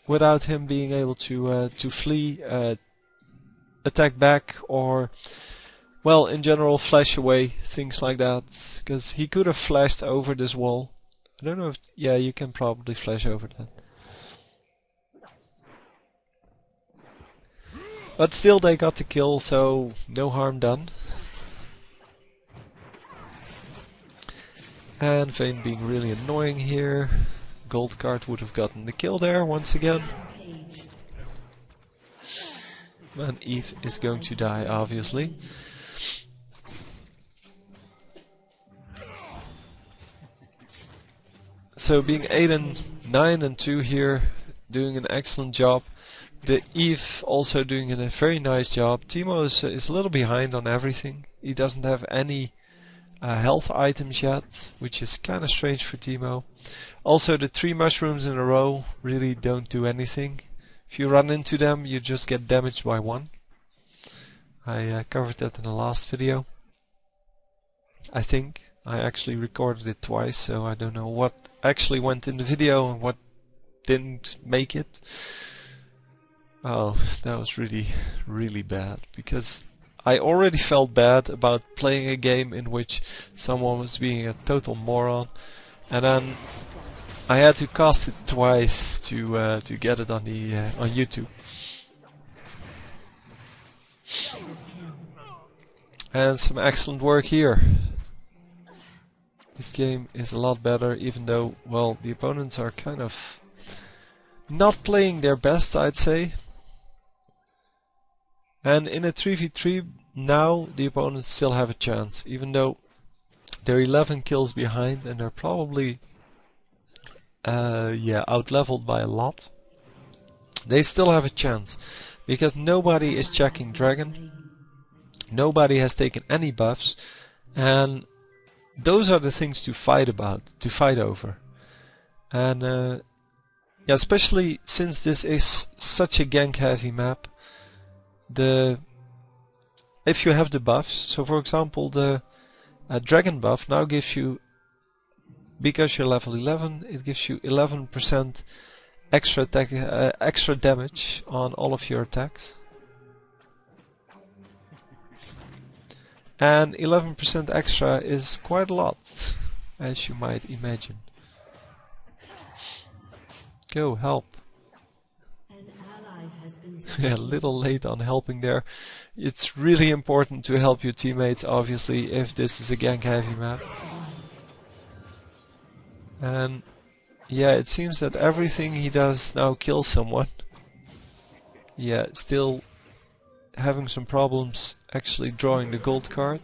without him being able to flee, attack back, or well, in general, flash away, things like that. Because he could have flashed over this wall. I don't know if... yeah, you can probably flash over that. But still, they got the kill, so no harm done. And Vayne being really annoying here. Gold card would have gotten the kill there once again. And Eve is going to die, obviously. So being 8 and 9 and 2 here, doing an excellent job. The Eve also doing a very nice job. Teemo is a little behind on everything. He doesn't have any health items yet, which is kind of strange for Teemo. Also, the 3 mushrooms in a row really don't do anything. If you run into them, you just get damaged by 1. I covered that in the last video. I think. I actually recorded it twice, so I don't know what actually went in the video and what didn't make it. Oh, that was really, really bad, because I already felt bad about playing a game in which someone was being a total moron, and then I had to cast it twice to get it on the on YouTube. And some excellent work here. This game is a lot better, even though, well, the opponents are kind of not playing their best, I'd say. And in a 3v3 now, the opponents still have a chance, even though they're 11 kills behind and they're probably out-leveled by a lot. They still have a chance, because nobody is checking Dragon, nobody has taken any buffs, and those are the things to fight over. And yeah, especially since this is such a gank heavy map, if you have the buffs, so for example the Dragon buff now gives you, because you're level 11, it gives you 11% extra attack, extra damage on all of your attacks. And 11% extra is quite a lot, as you might imagine. Go, help. Yeah, a little late on helping there. It's really important to help your teammates, obviously, if this is a gank heavy map. And yeah, it seems that everything he does now kills someone. Yeah, still having some problems actually drawing the gold card,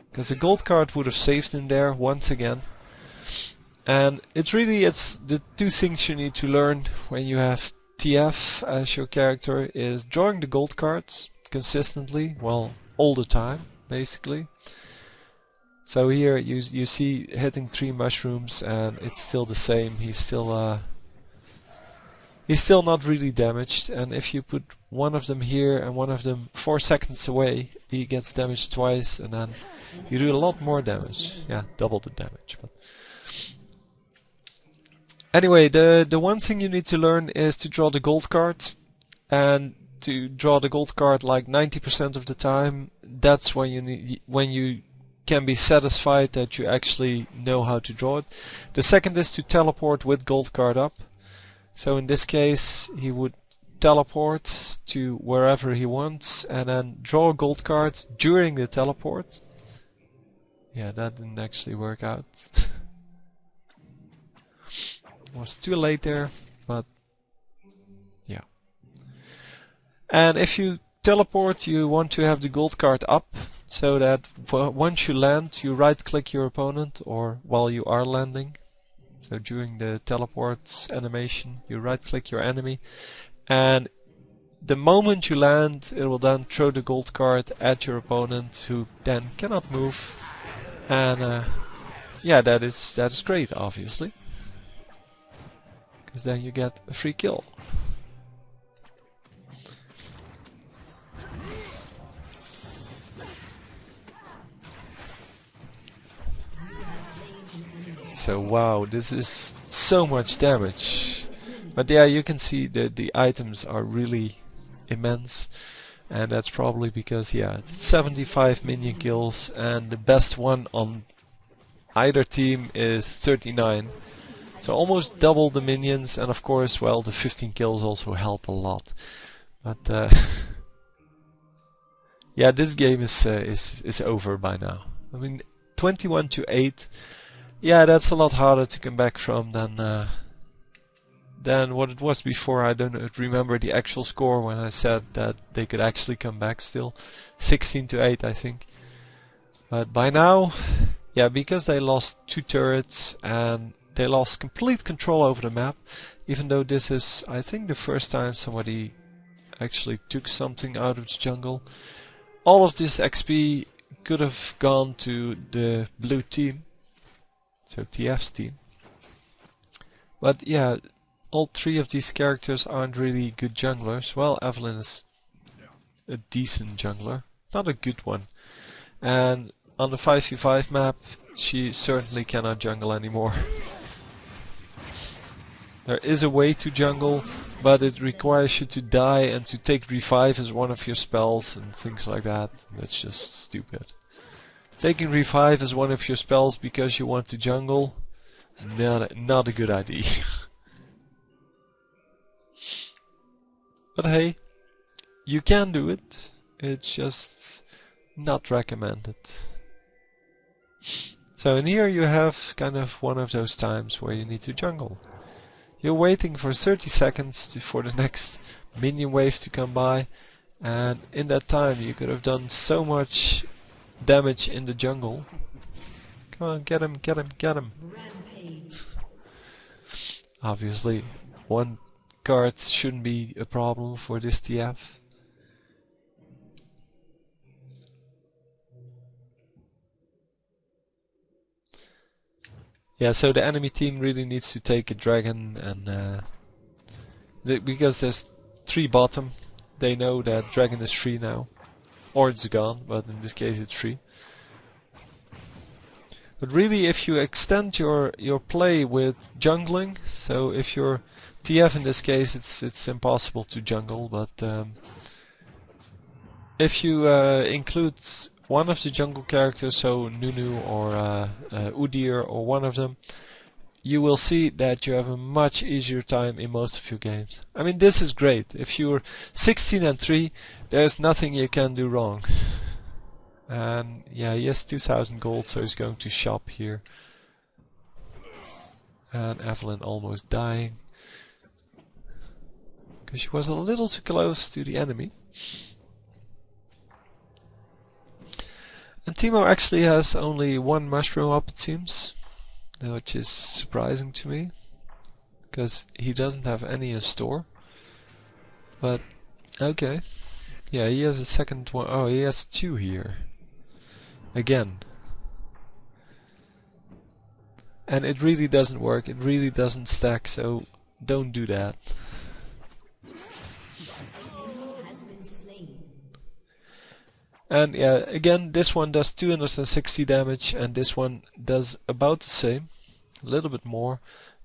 because the gold card would have saved him there once again. And it's the 2 things you need to learn when you have TF as your character is drawing the gold cards consistently, well, all the time basically. So here you see hitting 3 mushrooms and it's still the same. He's still not really damaged, and if you put one of them here and one of them 4 seconds away, he gets damaged twice, and then you do a lot more damage. Yeah, double the damage. But anyway, the one thing you need to learn is to draw the gold card, and to draw the gold card like 90% of the time. That's when you can be satisfied that you actually know how to draw it. The second is to teleport with gold card up. So in this case, he would teleport to wherever he wants and then draw a gold card during the teleport. Yeah, that didn't actually work out. It was too late there, but yeah. And if you teleport, you want to have the gold card up, so that once you land, you right-click your opponent, or while you are landing. So during the teleport animation, you right-click your enemy, and the moment you land, it will then throw the gold card at your opponent, who then cannot move. And yeah, that is great, obviously, because then you get a free kill. So wow, this is so much damage. But yeah, you can see that the items are really immense, and that's probably because, yeah, it's 75 minion kills, and the best one on either team is 39. So almost double the minions, and of course, well, the 15 kills also help a lot. But yeah, this game is over by now. I mean, 21-8. Yeah, that's a lot harder to come back from than what it was before. I don't remember the actual score when I said that they could actually come back still. 16-8, I think. But by now, yeah, because they lost 2 turrets and they lost complete control over the map, even though this is, I think, the first time somebody actually took something out of the jungle. All of this XP could have gone to the blue team, so TF's team. But yeah, all 3 of these characters aren't really good junglers. Well, Evelyn is a decent jungler, not a good one. And on the 5v5 map, she certainly cannot jungle anymore. There is a way to jungle, but it requires you to die and to take revive as one of your spells and things like that. That's just stupid. Taking revive as one of your spells because you want to jungle, not a good idea. But hey, you can do it. It's just not recommended. So in here you have kind of one of those times where you need to jungle. You're waiting for 30 seconds for the next minion wave to come by, and in that time you could have done so much damage in the jungle. Come on, get him, get him, get him. Obviously, one card shouldn't be a problem for this TF. Yeah, so the enemy team really needs to take a dragon, and because there's 3 bottom, they know that dragon is free now. Or it's gone, but in this case it's free. But really, if you extend your play with jungling, so if you're TF in this case, it's impossible to jungle, but if you include one of the jungle characters, so Nunu or Udyr or one of them, you will see that you have a much easier time in most of your games. I mean, this is great. If you're 16-3, there's nothing you can do wrong. And yeah, he has 2000 gold, so he's going to shop here. And Evelyn almost dying, because she was a little too close to the enemy. And Teemo actually has only 1 mushroom up, it seems, which is surprising to me, because he doesn't have any in store. But okay, yeah, he has a second one. Oh, he has 2 here again, and it really doesn't work. It really doesn't stack, so don't do that. And yeah, again, this one does 260 damage, and this one does about the same, a little bit more.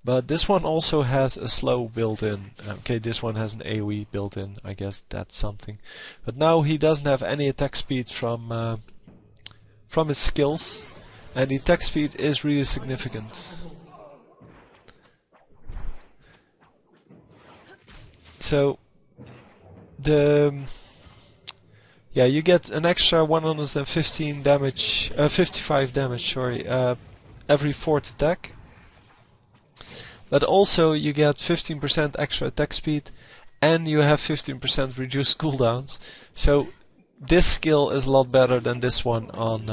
But this one also has a slow built-in. Okay, this one has an AoE built-in. I guess that's something. But now he doesn't have any attack speed from his skills, and the attack speed is really significant. So yeah, you get an extra 115 damage, 55 damage, sorry, every 4th attack. But also you get 15% extra attack speed, and you have 15% reduced cooldowns. So this skill is a lot better than this one on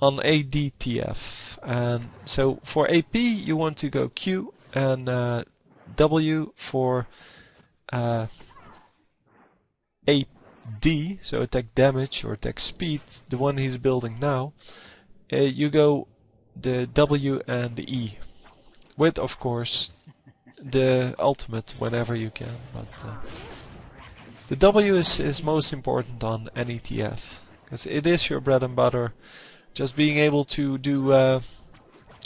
ADTF. And so for AP you want to go Q and W for AD, so attack damage or attack speed, the one he's building now. You go the W and the E, with of course the ultimate whenever you can. But the W is most important on any TF, because it is your bread and butter. Just being able to do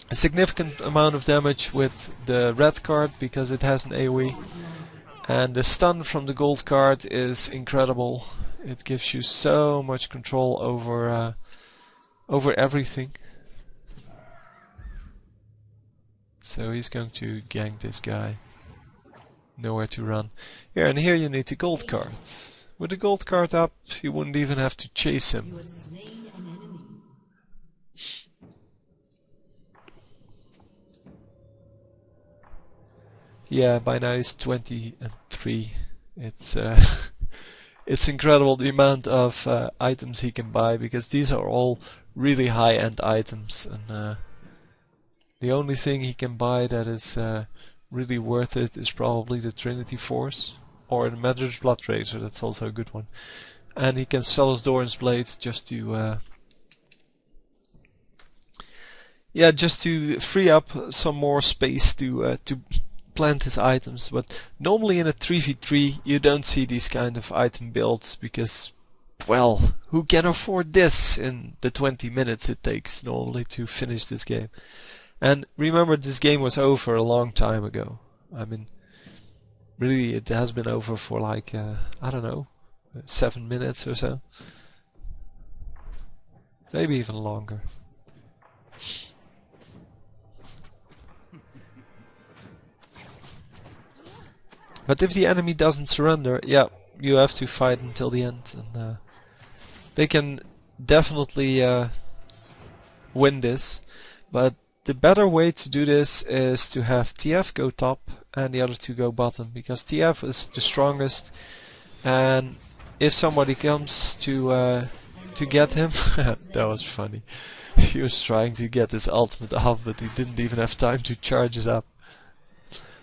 a significant amount of damage with the red card because it has an AoE. And the stun from the gold card is incredible. It gives you so much control over everything. So he's going to gank this guy. Nowhere to run. Here, and here you need the gold cards. With the gold card up, you wouldn't even have to chase him. Yeah, by now he's 23. It's it's incredible the amount of items he can buy, because these are all really high-end items, and the only thing he can buy that is really worth it is probably the Trinity Force or the Madrid's Blood Razor. That's also a good one. And he can sell his Doran's Blade just to just to free up some more space to plant his items. But normally in a 3v3 you don't see these kind of item builds, because, well, who can afford this in the 20 minutes it takes normally to finish this game? And remember, this game was over a long time ago. I mean, really, it has been over for like, I don't know, 7 minutes or so. Maybe even longer. But if the enemy doesn't surrender, yeah, you have to fight until the end. And they can definitely win this. But the better way to do this is to have TF go top and the other two go bottom, because TF is the strongest, and if somebody comes to get him, that was funny. He was trying to get his ultimate off, but he didn't even have time to charge it up.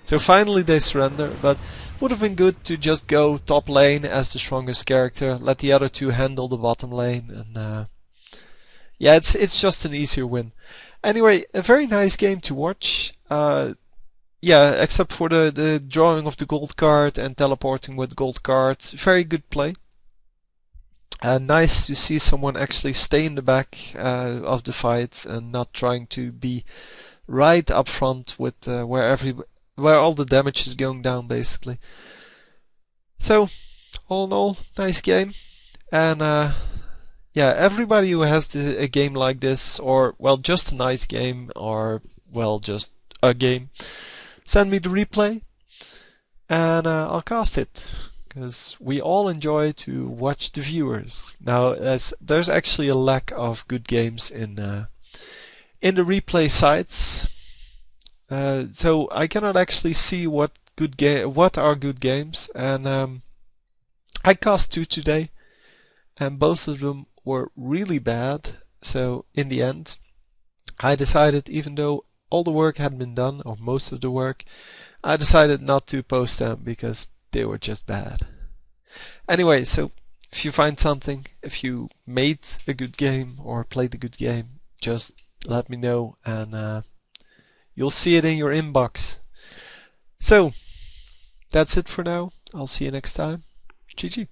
So finally they surrender, but would have been good to just go top lane as the strongest character, let the other two handle the bottom lane, and yeah, it's just an easier win. Anyway, a very nice game to watch. Yeah, except for the drawing of the gold card and teleporting with gold card. Very good play. Nice to see someone actually stay in the back of the fight and not trying to be right up front with where all the damage is going down, basically. So, all in all, nice game. And yeah, everybody who has a game like this, or, well, just a nice game, or, well, just a game, send me the replay, and I'll cast it, because we all enjoy to watch the viewers. Now, there's actually a lack of good games in the replay sites, so I cannot actually see what are good games, and I cast 2 today, and both of them were really bad. So in the end, I decided, even though all the work had been done, or most of the work, I decided not to post them because they were just bad. Anyway, so if you find something, if you made a good game or played a good game, just let me know, and you'll see it in your inbox. So that's it for now. I'll see you next time. GG.